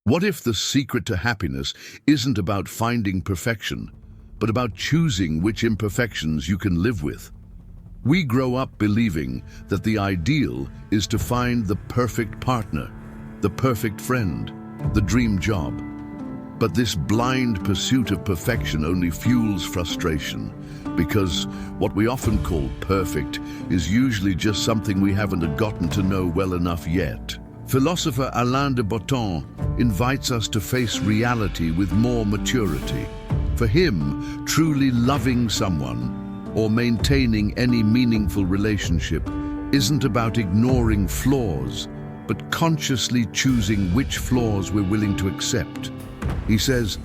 What if the secret to happiness isn't about finding perfection, but about choosing which imperfections you can live with? We grow up believing that the ideal is to find the perfect partner, the perfect friend, the dream job. But this blind pursuit of perfection only fuels frustration, because what we often call perfect is usually just something we haven't gotten to know well enough yet. Philosopher Alain de Botton invites us to face reality with more maturity. For him, truly loving someone or maintaining any meaningful relationship isn't about ignoring flaws, but consciously choosing which flaws we're willing to accept. He says,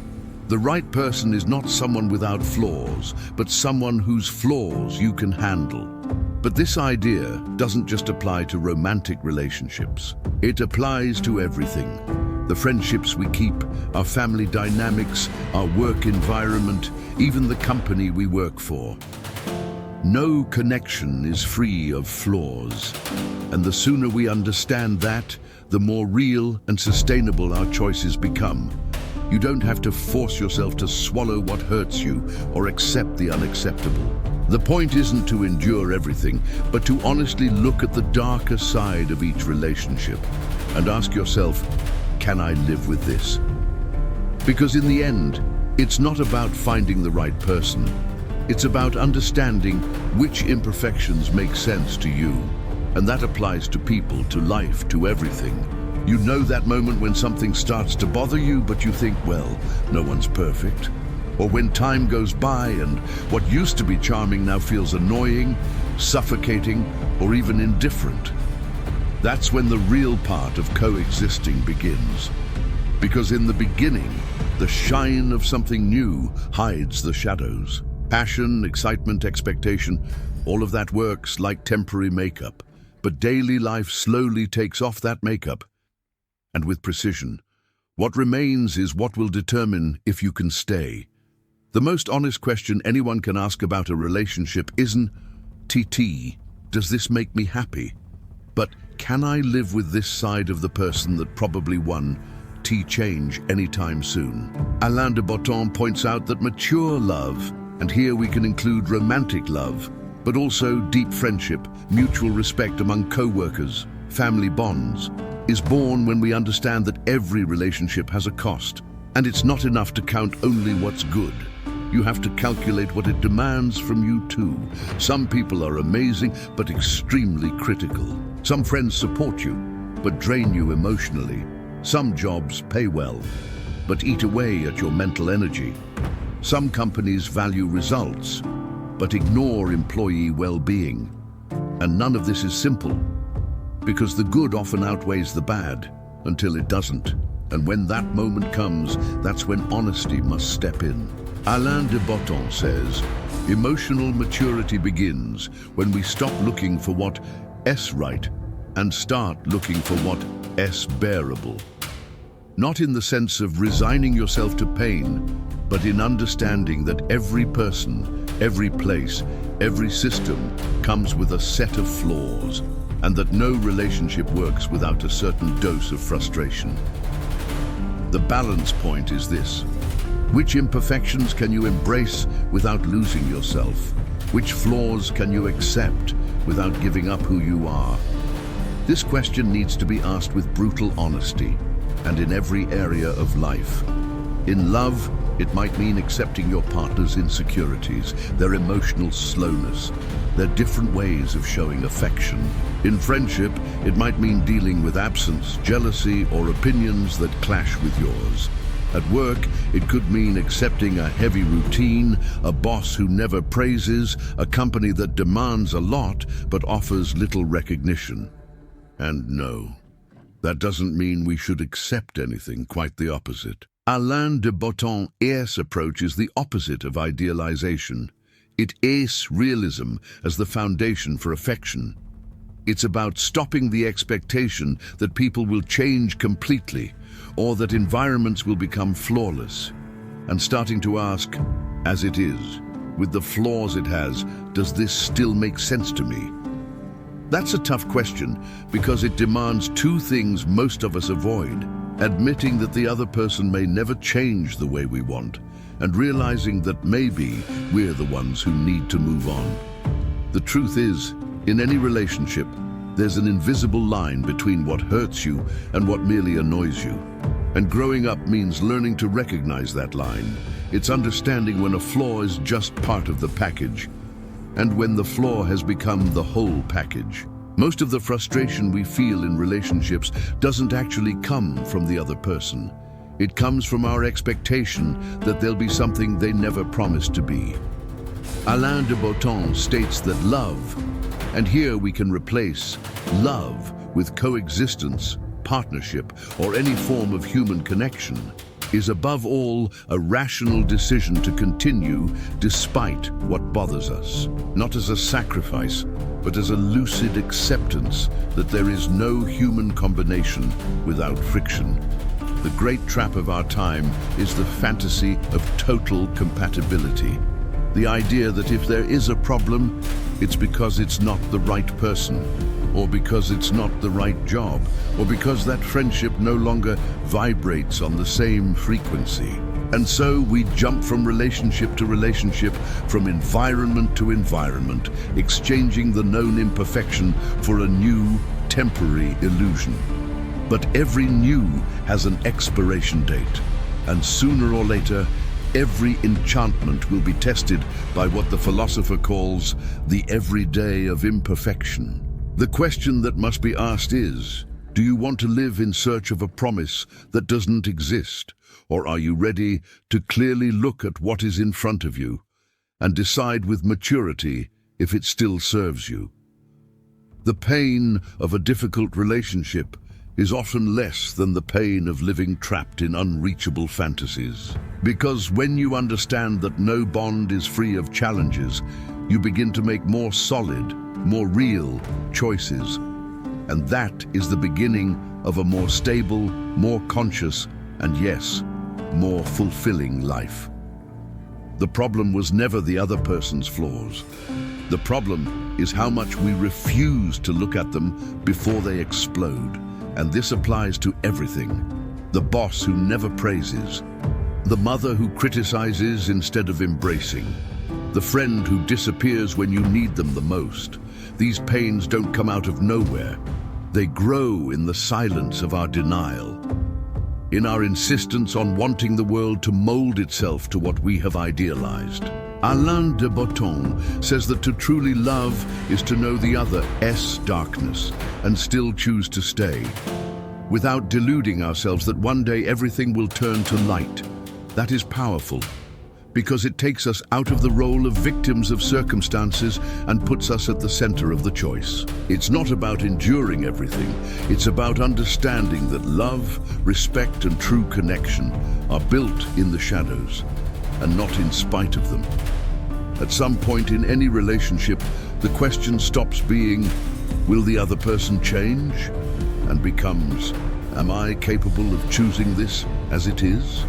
the right person is not someone without flaws, but someone whose flaws you can handle. But this idea doesn't just apply to romantic relationships. It applies to everything. The friendships we keep, our family dynamics, our work environment, even the company we work for. No connection is free of flaws. And the sooner we understand that, the more real and sustainable our choices become. You don't have to force yourself to swallow what hurts you or accept the unacceptable. The point isn't to endure everything, but to honestly look at the darker side of each relationship and ask yourself, can I live with this? Because in the end, it's not about finding the right person. It's about understanding which imperfections make sense to you. And that applies to people, to life, to everything. You know that moment when something starts to bother you, but you think, well, no one's perfect. Or when time goes by and what used to be charming now feels annoying, suffocating, or even indifferent. That's when the real part of coexisting begins. Because in the beginning, the shine of something new hides the shadows. Passion, excitement, expectation, all of that works like temporary makeup. But daily life slowly takes off that makeup. And with precision, what remains is what will determine if you can stay. The most honest question anyone can ask about a relationship isn't, TT, does this make me happy? But can I live with this side of the person that probably won't change anytime soon? Alain de Botton points out that mature love, and here we can include romantic love, but also deep friendship, mutual respect among co-workers, family bonds, is born when we understand that every relationship has a cost. And it's not enough to count only what's good. You have to calculate what it demands from you too. Some people are amazing, but extremely critical. Some friends support you, but drain you emotionally. Some jobs pay well, but eat away at your mental energy. Some companies value results, but ignore employee well-being. And none of this is simple, because the good often outweighs the bad until it doesn't. And when that moment comes, that's when honesty must step in. Alain de Botton says, emotional maturity begins when we stop looking for what's right and start looking for what's bearable. Not in the sense of resigning yourself to pain, but in understanding that every person, every place, every system comes with a set of flaws, and that no relationship works without a certain dose of frustration. The balance point is this. Which imperfections can you embrace without losing yourself? Which flaws can you accept without giving up who you are? This question needs to be asked with brutal honesty, and in every area of life. In love, it might mean accepting your partner's insecurities, their emotional slowness, their different ways of showing affection. In friendship, it might mean dealing with absence, jealousy, or opinions that clash with yours. At work, it could mean accepting a heavy routine, a boss who never praises, a company that demands a lot but offers little recognition. And no, that doesn't mean we should accept anything, quite the opposite. Alain de Botton's approach is the opposite of idealization. It aids realism as the foundation for affection. It's about stopping the expectation that people will change completely or that environments will become flawless, and starting to ask, as it is, with the flaws it has, does this still make sense to me? That's a tough question because it demands two things most of us avoid: admitting that the other person may never change the way we want, and realizing that maybe we're the ones who need to move on. The truth is, in any relationship, there's an invisible line between what hurts you and what merely annoys you. And growing up means learning to recognize that line. It's understanding when a flaw is just part of the package, and when the flaw has become the whole package. Most of the frustration we feel in relationships doesn't actually come from the other person. It comes from our expectation that there'll be something they never promised to be. Alain de Botton states that love, and here we can replace love with coexistence, partnership, or any form of human connection, is above all a rational decision to continue despite what bothers us. Not as a sacrifice, but as a lucid acceptance that there is no human combination without friction. The great trap of our time is the fantasy of total compatibility. The idea that if there is a problem, it's because it's not the right person, or because it's not the right job, or because that friendship no longer vibrates on the same frequency. And so we jump from relationship to relationship, from environment to environment, exchanging the known imperfection for a new, temporary illusion. But every new has an expiration date, and sooner or later, every enchantment will be tested by what the philosopher calls the everyday of imperfection. The question that must be asked is, do you want to live in search of a promise that doesn't exist? Or are you ready to clearly look at what is in front of you and decide with maturity if it still serves you? The pain of a difficult relationship is often less than the pain of living trapped in unreachable fantasies. Because when you understand that no bond is free of challenges, you begin to make more solid, more real choices. And that is the beginning of a more stable, more conscious, and yes, more fulfilling life. The problem was never the other person's flaws. The problem is how much we refuse to look at them before they explode. And this applies to everything. The boss who never praises, the mother who criticizes instead of embracing, the friend who disappears when you need them the most. These pains don't come out of nowhere. They grow in the silence of our denial, in our insistence on wanting the world to mold itself to what we have idealized. Alain de Botton says that to truly love is to know the other's darkness and still choose to stay, without deluding ourselves that one day everything will turn to light. That is powerful, because it takes us out of the role of victims of circumstances and puts us at the center of the choice. It's not about enduring everything. It's about understanding that love, respect, and true connection are built in the shadows and not in spite of them. At some point in any relationship, the question stops being, will the other person change? And becomes, am I capable of choosing this as it is?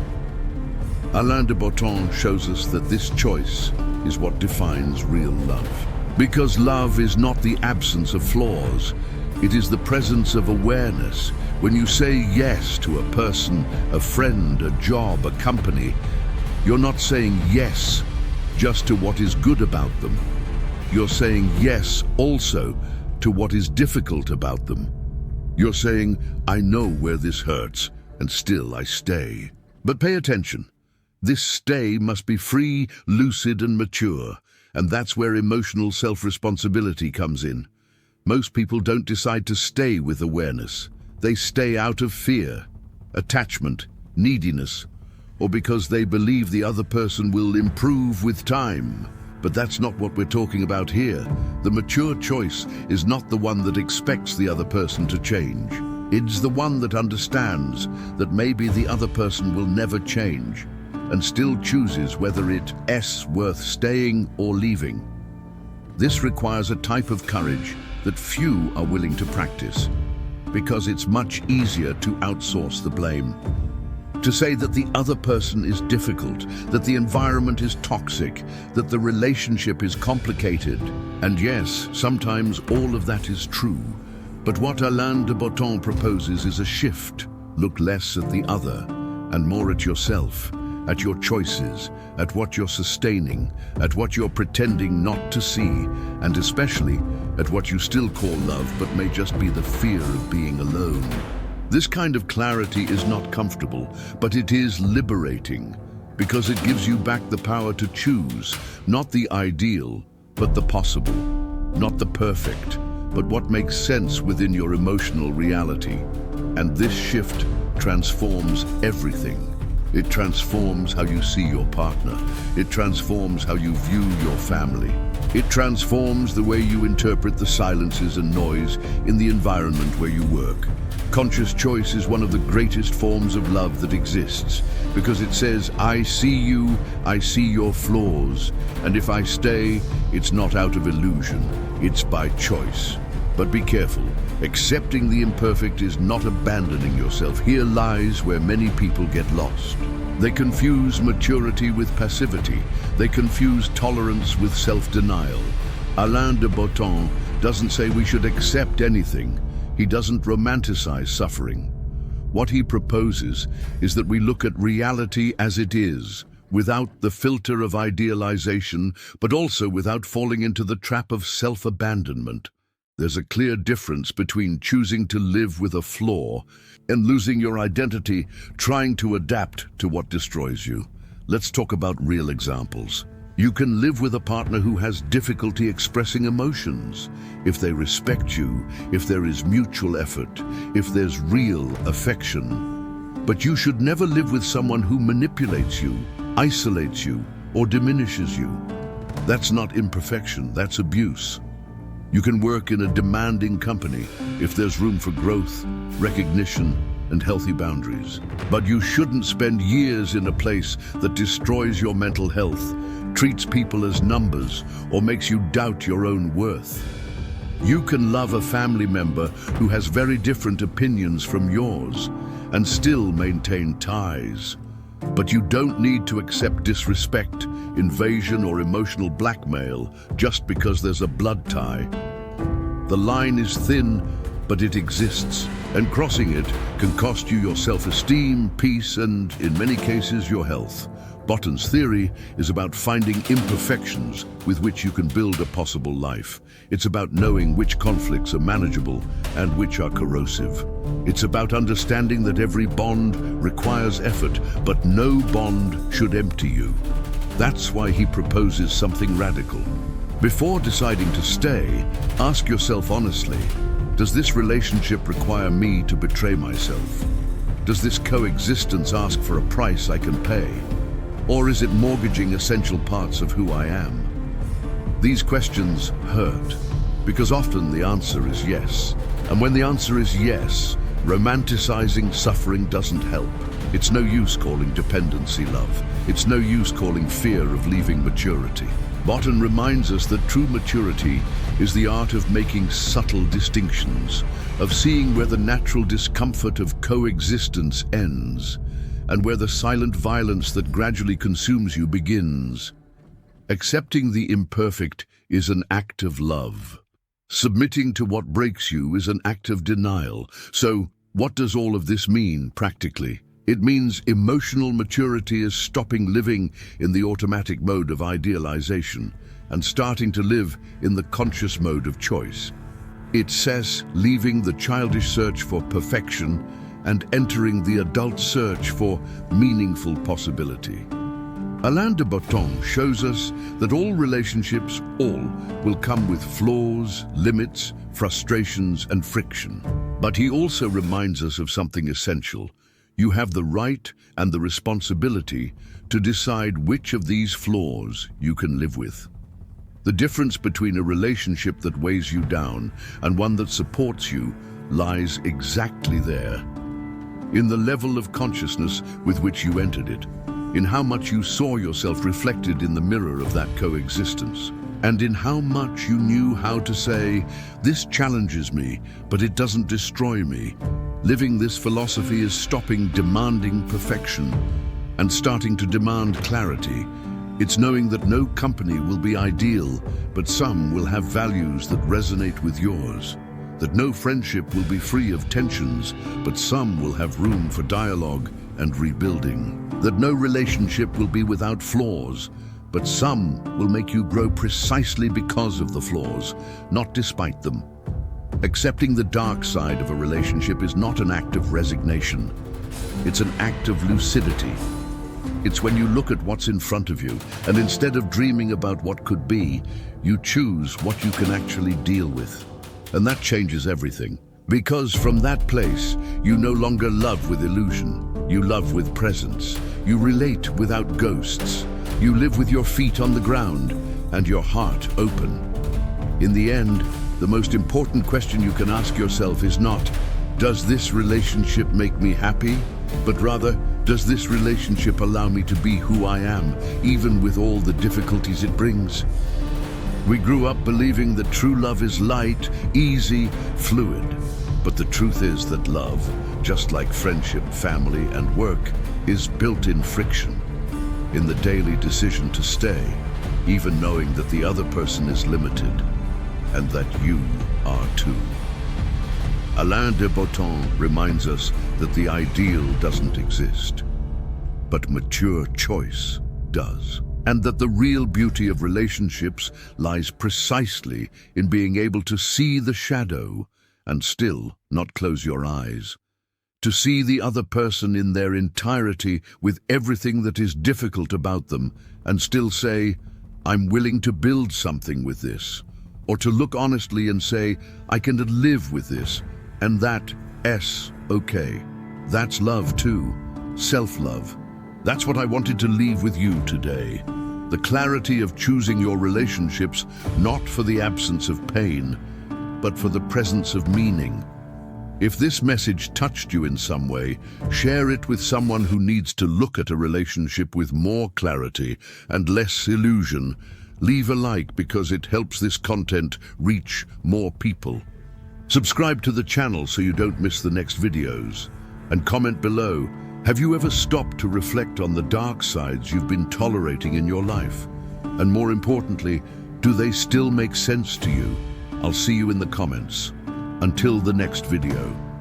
Alain de Botton shows us that this choice is what defines real love. Because love is not the absence of flaws, it is the presence of awareness. When you say yes to a person, a friend, a job, a company, you're not saying yes just to what is good about them. You're saying yes also to what is difficult about them. You're saying, I know where this hurts, and still I stay. But pay attention. This stay must be free, lucid, and mature, and that's where emotional self-responsibility comes in. Most people don't decide to stay with awareness. They stay out of fear, attachment, neediness, or because they believe the other person will improve with time. But that's not what we're talking about here. The mature choice is not the one that expects the other person to change. It's the one that understands that maybe the other person will never change, and still chooses whether it's worth staying or leaving. This requires a type of courage that few are willing to practice, because it's much easier to outsource the blame. To say that the other person is difficult, that the environment is toxic, that the relationship is complicated. And yes, sometimes all of that is true. But what Alain de Botton proposes is a shift Look less at the other and more at yourself, at your choices, at what you're sustaining, at what you're pretending not to see, and especially at what you still call love but may just be the fear of being alone. This kind of clarity is not comfortable, but it is liberating, because it gives you back the power to choose, not the ideal, but the possible, not the perfect, but what makes sense within your emotional reality. And this shift transforms everything. It transforms how you see your partner. It transforms how you view your family. It transforms the way you interpret the silences and noise in the environment where you work. Conscious choice is one of the greatest forms of love that exists, because it says, I see you, I see your flaws, and if I stay, it's not out of illusion, it's by choice. But be careful, accepting the imperfect is not abandoning yourself. Here lies where many people get lost. They confuse maturity with passivity. They confuse tolerance with self-denial. Alain de Botton doesn't say we should accept anything. He doesn't romanticize suffering. What he proposes is that we look at reality as it is, without the filter of idealization, but also without falling into the trap of self-abandonment. There's a clear difference between choosing to live with a flaw and losing your identity, trying to adapt to what destroys you. Let's talk about real examples. You can live with a partner who has difficulty expressing emotions. If they respect you, if there is mutual effort, if there's real affection. But you should never live with someone who manipulates you, isolates you, or diminishes you. That's not imperfection, that's abuse. You can work in a demanding company if there's room for growth, recognition, and healthy boundaries. But you shouldn't spend years in a place that destroys your mental health, treats people as numbers, or makes you doubt your own worth. You can love a family member who has very different opinions from yours and still maintain ties. But you don't need to accept disrespect, invasion, or emotional blackmail just because there's a blood tie. The line is thin, but it exists, and crossing it can cost you your self-esteem, peace, and, in many cases, your health. Botton's theory is about finding imperfections with which you can build a possible life. It's about knowing which conflicts are manageable and which are corrosive. It's about understanding that every bond requires effort, but no bond should empty you. That's why he proposes something radical. Before deciding to stay, ask yourself honestly, does this relationship require me to betray myself? Does this coexistence ask for a price I can pay? Or is it mortgaging essential parts of who I am? These questions hurt, because often the answer is yes. And when the answer is yes, romanticizing suffering doesn't help. It's no use calling dependency love. It's no use calling fear of leaving maturity. Botton reminds us that true maturity is the art of making subtle distinctions, of seeing where the natural discomfort of coexistence ends, and where the silent violence that gradually consumes you begins. Accepting the imperfect is an act of love. Submitting to what breaks you is an act of denial. So, what does all of this mean practically? It means emotional maturity is stopping living in the automatic mode of idealization and starting to live in the conscious mode of choice. It says leaving the childish search for perfection and entering the adult search for meaningful possibility. Alain de Botton shows us that all relationships, will come with flaws, limits, frustrations, and friction. But he also reminds us of something essential. You have the right and the responsibility to decide which of these flaws you can live with. The difference between a relationship that weighs you down and one that supports you lies exactly there. In the level of consciousness with which you entered it, in how much you saw yourself reflected in the mirror of that coexistence, and in how much you knew how to say, this challenges me, but it doesn't destroy me. Living this philosophy is stopping demanding perfection and starting to demand clarity. It's knowing that no company will be ideal, but some will have values that resonate with yours. that no friendship will be free of tensions, but some will have room for dialogue and rebuilding, that no relationship will be without flaws, but some will make you grow precisely because of the flaws, not despite them. Accepting the dark side of a relationship is not an act of resignation. It's an act of lucidity. It's when you look at what's in front of you, and instead of dreaming about what could be, you choose what you can actually deal with. And that changes everything. Because from that place, you no longer love with illusion. You love with presence. You relate without ghosts. You live with your feet on the ground and your heart open. In the end, the most important question you can ask yourself is not, does this relationship make me happy? But rather, does this relationship allow me to be who I am, even with all the difficulties it brings? We grew up believing that true love is light, easy, fluid. But the truth is that love, just like friendship, family, and work, is built in friction, in the daily decision to stay, even knowing that the other person is limited, and that you are too. Alain de Botton reminds us that the ideal doesn't exist, but mature choice does. And that the real beauty of relationships lies precisely in being able to see the shadow and still not close your eyes. To see the other person in their entirety with everything that is difficult about them and still say, I'm willing to build something with this. Or to look honestly and say, I can live with this. And that's okay. That's love too. Self-love. That's what I wanted to leave with you today. The clarity of choosing your relationships not for the absence of pain, but for the presence of meaning. If this message touched you in some way, share it with someone who needs to look at a relationship with more clarity and less illusion. Leave a like because it helps this content reach more people. Subscribe to the channel so you don't miss the next videos. And comment below, have you ever stopped to reflect on the dark sides you've been tolerating in your life? And more importantly, do they still make sense to you? I'll see you in the comments. Until the next video.